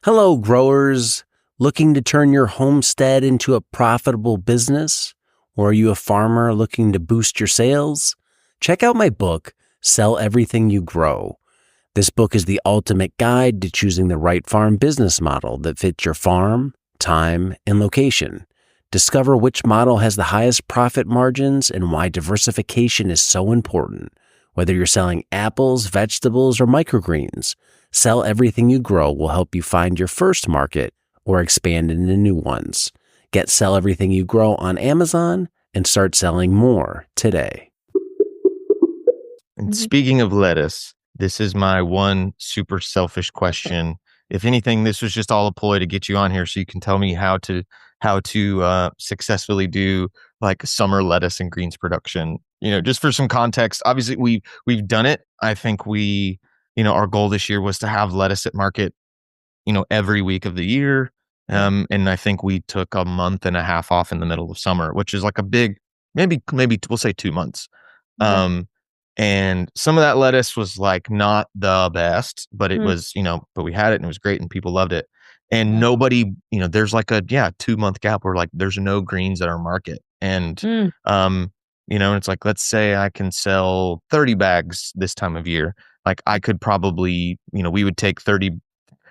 Hello, growers. Looking to turn your homestead into a profitable business? Or are you a farmer looking to boost your sales? Check out my book, Sell Everything You Grow. This book is the ultimate guide to choosing the right farm business model that fits your farm, time, and location. Discover which model has the highest profit margins and why diversification is so important. Whether you're selling apples, vegetables, or microgreens, Sell Everything You Grow will help you find your first market or expand into new ones. Get Sell Everything You Grow on Amazon and start selling more today. And speaking of lettuce, this is my one super selfish question. If anything, this was just all a ploy to get you on here so you can tell me how to successfully do like summer lettuce and greens production. Just for some context, obviously we've done it. I think our goal this year was to have lettuce at market, every week of the year. And I think we took a month and a half off in the middle of summer, which is like a big, maybe we'll say 2 months. Okay. Um, and some of that lettuce was like not the best, but it Mm. was, but we had it and it was great and people loved it. And Yeah. nobody, there's like a 2 month gap where like there's no greens at our market. And Mm. and it's like, let's say I can sell 30 bags this time of year. Like I could probably, we would take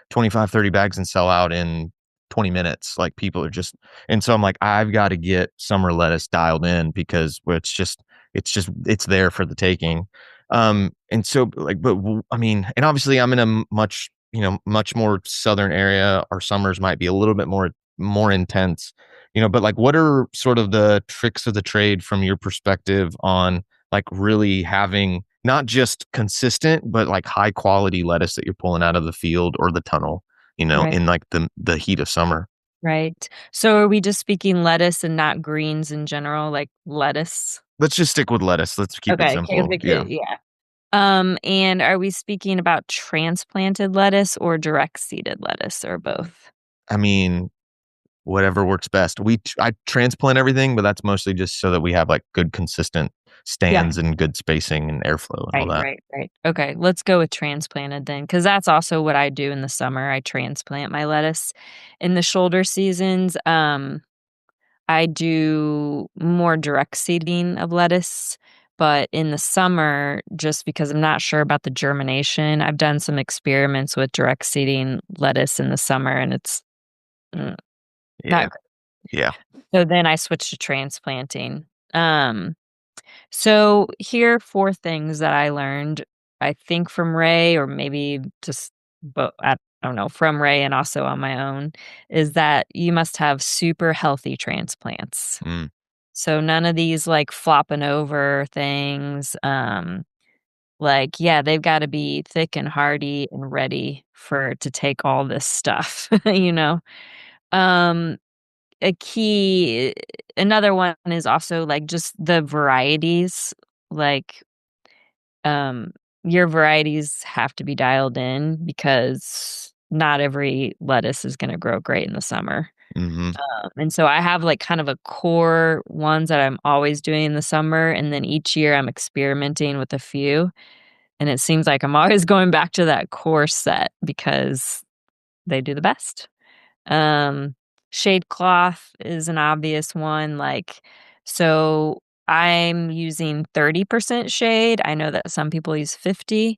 25, 30 bags and sell out in 20 minutes. Like people are just, and so I'm like, I've got to get summer lettuce dialed in because it's there for the taking. And so like, I mean, and obviously I'm in a much more southern area. Our summers might be a little bit more intense, but like, what are sort of the tricks of the trade from your perspective on like really having not just consistent, but like high quality lettuce that you're pulling out of the field or the tunnel, Right. in like the heat of summer. Right. So are we just speaking lettuce and not greens in general, like lettuce? Let's just stick with lettuce. Let's keep it Okay. simple. Yeah. Yeah. And are we speaking about transplanted lettuce or direct seeded lettuce or both? I mean, whatever works best. I transplant everything, but that's mostly just so that we have like good consistent Yeah. stands and good spacing and airflow and all that. Right. Okay, let's go with transplanted then, because that's also what I do in the summer. I transplant my lettuce. In the shoulder seasons, I do more direct seeding of lettuce, but in the summer, just because I'm not sure about the germination, I've done some experiments with direct seeding lettuce in the summer, and it's mm, Yeah. not great. Yeah. So then I switched to transplanting. Um, so here are 4 things that I learned, I think from Ray or maybe just but I don't know, from Ray and also on my own, is that you must have super healthy transplants. Mm. So none of these, like, flopping over things, like, yeah, they've gotta be thick and hearty and ready for to take all this stuff, you know? Um, a key another one is also, like, just the varieties, like, um, your varieties have to be dialed in because not every lettuce is gonna grow great in the summer. Hmm. And so I have, like, kind of a core ones that I'm always doing in the summer, and then each year I'm experimenting with a few, and it seems like I'm always going back to that core set because they do the best. Um, Shade cloth is an obvious one, like, so I'm using 30% shade. I know that some people use 50,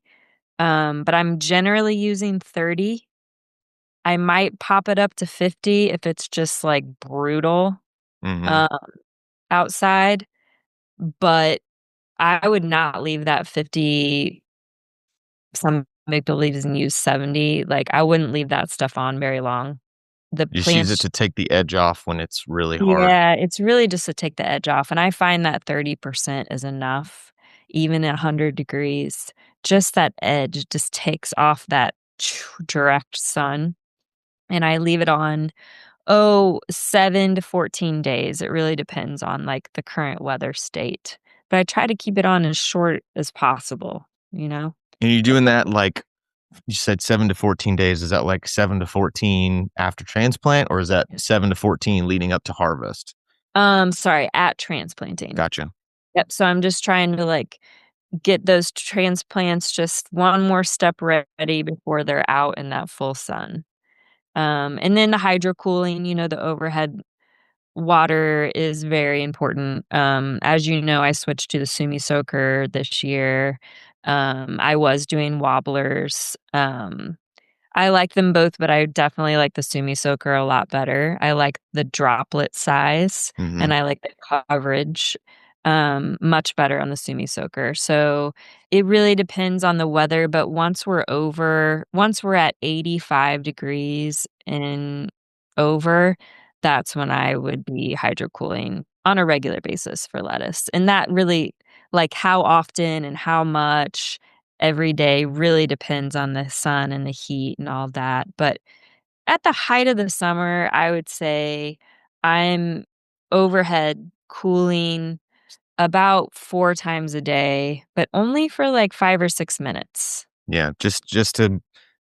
but I'm generally using 30. I might pop it up to 50 if it's just, like, brutal, Hmm. um, outside, but I would not leave that 50. Some make believes and use 70, like, I wouldn't leave that stuff on very long. The Just use it plants to take the edge off when it's really hard. Yeah, it's really just to take the edge off, and I find that 30% is enough, even at 100 degrees. Just that edge just takes off that direct sun, and I leave it on, 7 to 14 days. It really depends on, like, the current weather state, but I try to keep it on as short as possible, you know? And you're doing that like you said 7 to 14 days. Is that like 7 to 14 after transplant, or is that 7 to 14 leading up to harvest? Sorry, at transplanting. Gotcha. Yep, so I'm just trying to, like, get those transplants just one more step ready before they're out in that full sun. And then the hydro cooling, the overhead water is very important. As you know, I switched to the Sumi Soaker this year. I was doing wobblers. I like them both, but I definitely like the Sumi Soaker a lot better. I like the droplet size, Hmm. and I like the coverage, much better on the Sumi Soaker. So, it really depends on the weather, but once we're at 85 degrees and over, that's when I would be hydrocooling on a regular basis for lettuce. And that really like, how often and how much every day really depends on the sun and the heat and all that, but at the height of the summer, I would say I'm overhead cooling about 4 times a day, but only for, like, 5 or 6 minutes. Yeah, just to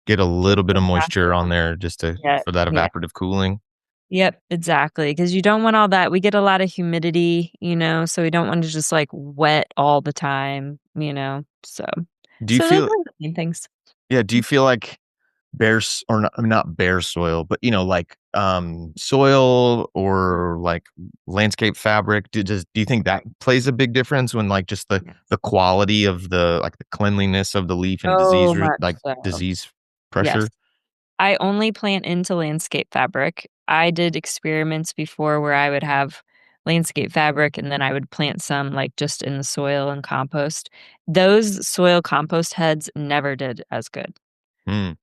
get a little bit of moisture on Exactly. there, just to Yeah, for that yeah. evaporative cooling. Yep, exactly. Because you don't want all that we get a lot of humidity, so we don't want to just, like, wet all the time, so Do you so those feel are the main things. Yeah, do you feel like or not, not bare soil, but, like, soil or, like, landscape fabric, do you think that plays a big difference when, like, just Yes. the quality of the cleanliness of the leaf and So much so. disease Yes. pressure? I only plant into landscape fabric. I did experiments before where I would have landscape fabric and then I would plant some, like, just in the soil and compost. Those soil compost heads never did as good. Mm,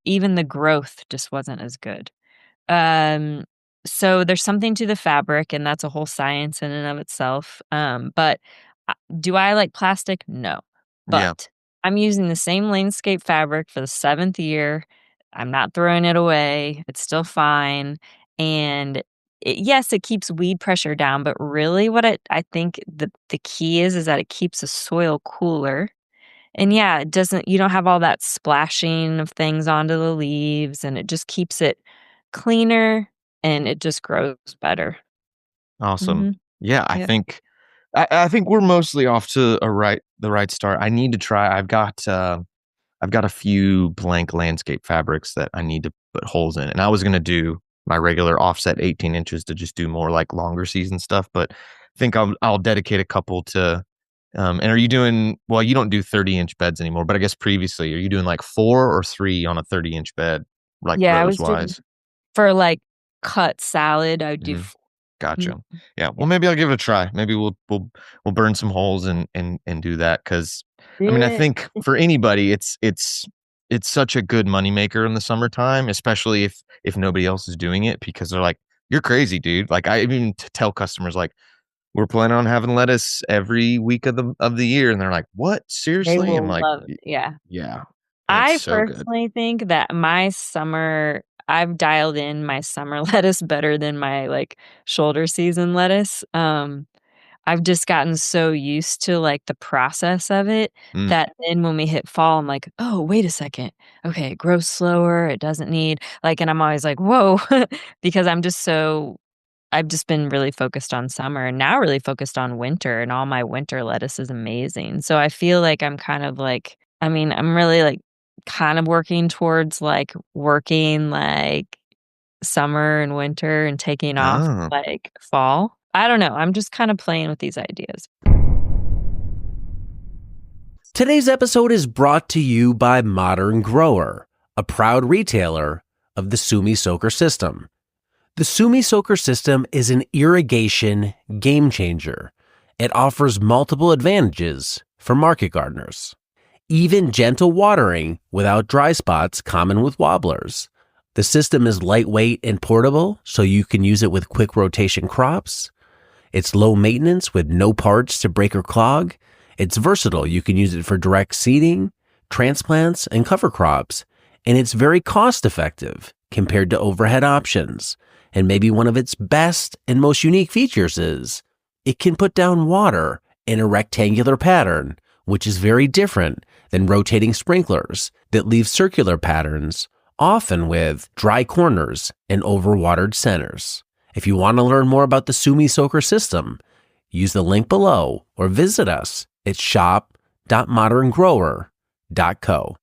Even the growth just wasn't as good. Um, so there's something to the fabric, and that's a whole science in and of itself. But do I like plastic? No. yeah, But I'm using the same landscape fabric for the 7th year. I'm not throwing it away. It's still fine. And yes, it keeps weed pressure down, but really what I think the key is that it keeps the soil cooler and yeah, it doesn't you don't have all that splashing of things onto the leaves, and it just keeps it cleaner, and it just grows better. awesome. Mhm. Yeah, Yep. I think we're mostly off to the right start. I need to try I've got a few blank landscape fabrics that I need to put holes in, and I was gonna do my regular offset 18 inches to just do more, like, longer season stuff, but I think I'll dedicate a couple to, and are you doing well, you don't do 30-inch beds anymore, but I guess previously, are you doing, like, 4 or 3 on a 30-inch bed, like, Yeah, I was doing rows-wise? for, like, cut salad, I would do Mhm. f mhm, Gotcha. Yeah, yeah. well, maybe I'll give it a try. Maybe we'll burn some holes and do that because Do I mean, I it. think for anybody, it's such a good moneymaker in the summertime, especially if nobody else is doing it because they're like, "You're crazy, dude." Like, I even tell customers, like, "We're planning on having lettuce every week of the year," and they're like, "What? They Seriously?" I'm will like, love it, yeah. Yeah, and it's I so good." personally think that I've dialed in my summer lettuce better than my, like, shoulder season lettuce, I've just gotten so used to, like, the process of it Mm. that then when we hit fall, I'm like, "Oh, wait a second. Okay, it grows slower, it doesn't need" and I'm always like, "Whoa," because I've just been really focused on summer and now really focused on winter, and all my winter lettuce is amazing. So I feel like I'm kind of like I'm really, like, kind of working towards, working, summer and winter and taking off, Oh. fall. I don't know, I'm just kinda playing with these ideas. Today's episode is brought to you by Modern Grower, a proud retailer of the Sumi Soaker system. The Sumi Soaker system is an irrigation game changer. It offers multiple advantages for market gardeners. Even gentle watering without dry spots common with wobblers. The system is lightweight and portable, so you can use it with quick rotation crops. It's low maintenance with no parts to break or clog. It's versatile. You can use it for direct seeding, transplants, and cover crops. And it's very cost effective compared to overhead options. And maybe one of its best and most unique features is it can put down water in a rectangular pattern, which is very different than rotating sprinklers that leave circular patterns, often with dry corners and overwatered centers. If you want to learn more about the Sumi Soaker system, use the link below or visit us at shop.moderngrower.co.